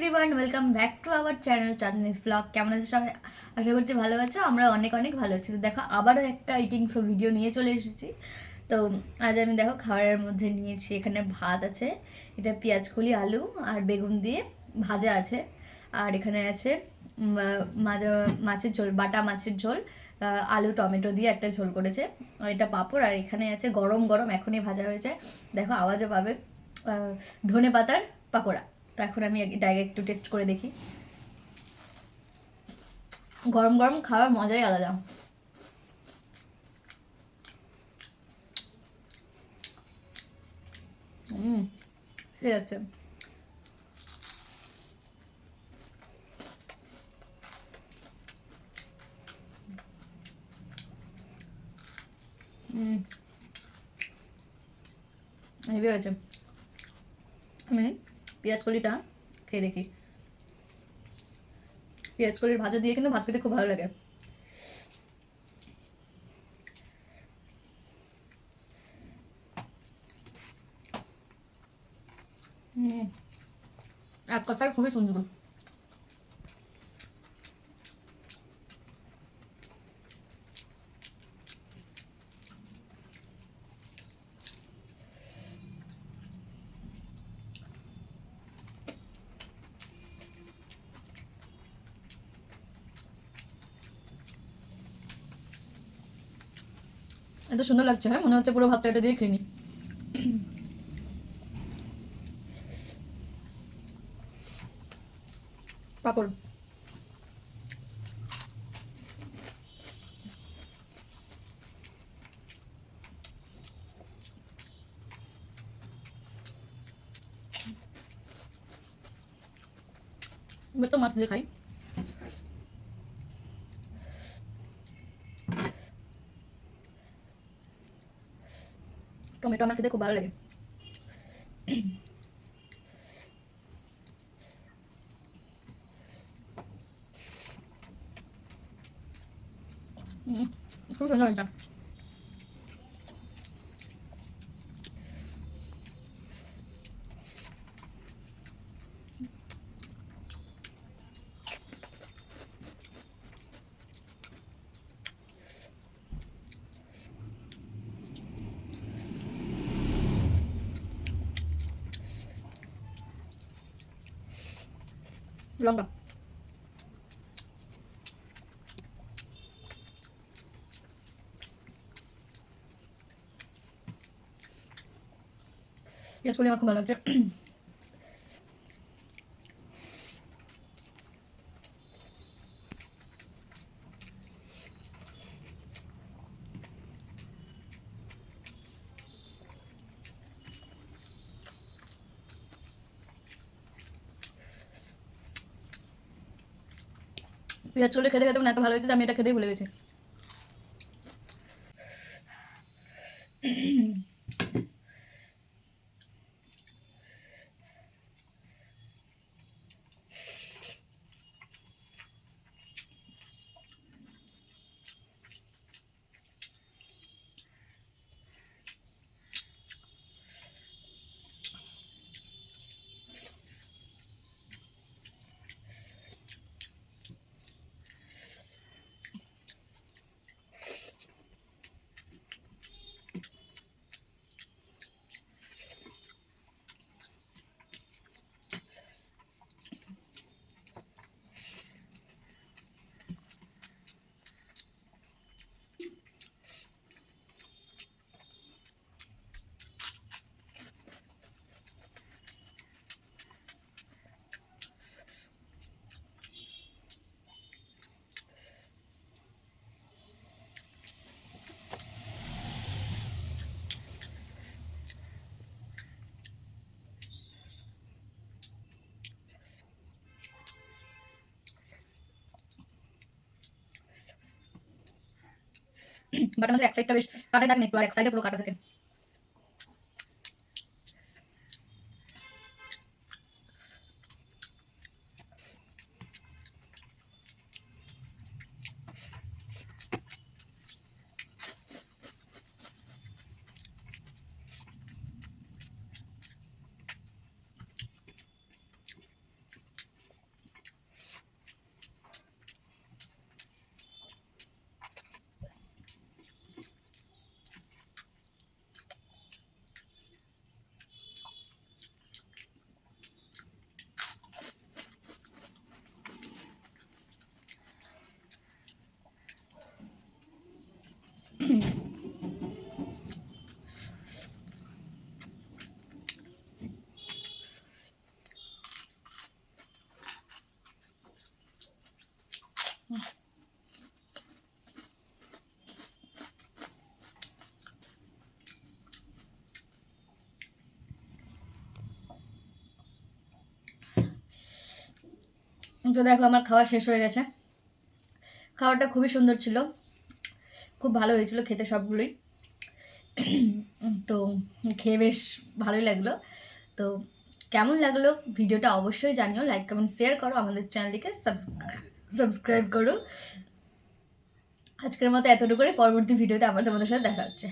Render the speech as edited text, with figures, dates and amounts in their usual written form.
Everyone, welcome back to our channel Chandni's blog. কেমন আছে সবাই? আশা করছি ভালো আছো। আমরা অনেক অনেক ভালো আছি। তো দেখো, আবারও একটা ইটিং শো ভিডিও নিয়ে চলে এসেছি। তো আজ আমি দেখো খাবারের মধ্যে নিয়েছি, এখানে ভাত আছে, এটা পেঁয়াজকলি আলু আর বেগুন দিয়ে ভাজা আছে, আর এখানে আছে মাছের ঝোল, বাটা মাছের ঝোল, আলু টমেটো দিয়ে একটা ঝোল করেছে, আর এটা পাঁপড়, আর এখানে আছে গরম গরম এখনই ভাজা হয়েছে, দেখো আওয়াজও পাবে, ধনে পাতার পাকোড়া। তো এখন আমি এটা আগে একটু টেস্ট করে দেখি। গরম গরম খাওয়ার মজাই আলাদা। সে যাচ্ছে। হেভি হয়েছে। আমি পেঁয়াজ কলিটা খেয়ে দেখি। পেঁয়াজ কলির ভাজা দিয়ে কিন্তু ভাত খেতে খুব ভালো লাগে। এক কথায় খুবই সুন্দর। এত সুন্দর লাগছে, হ্যাঁ, মনে হচ্ছে পুরো ভাতটা এটা দিয়ে খেয়ে নি। পাপড়। এবার তো মাছ দিয়ে খাই। টমেটো আমার খেতে খুব ভালো লাগে। খুব সুন্দর হয়েছে। লঙ্কা। পেঁয়াজ কলি আমার খুব ভালো লাগছে। পেঁয়াজ কলি খেতে খেতে এত ভালো হয়েছে যে আমি এটা খেতেই ভুলে গেছি। বাট আমাদের এক সাইডটা বেশ কাটা থাকে না একটু, আর এক সাইডে পুরো কাটা থাকে। তো দেখো আমার খাওয়া শেষ হয়ে গেছে। খাওয়াটা খুবই সুন্দর ছিল, খুব ভালো হয়েছিল খেতে সবগুলোই। তো খেয়ে বেশ ভালোই লাগলো। তো কেমন লাগলো ভিডিওটা অবশ্যই জানিও, লাইক কমেন্ট শেয়ার করো, আমাদের চ্যানেলটিকে সাবস্ক্রাইব করো। আজকের মতো এতটুকুই, পরবর্তী ভিডিওতে আবার তোমাদের সাথে দেখা হচ্ছে।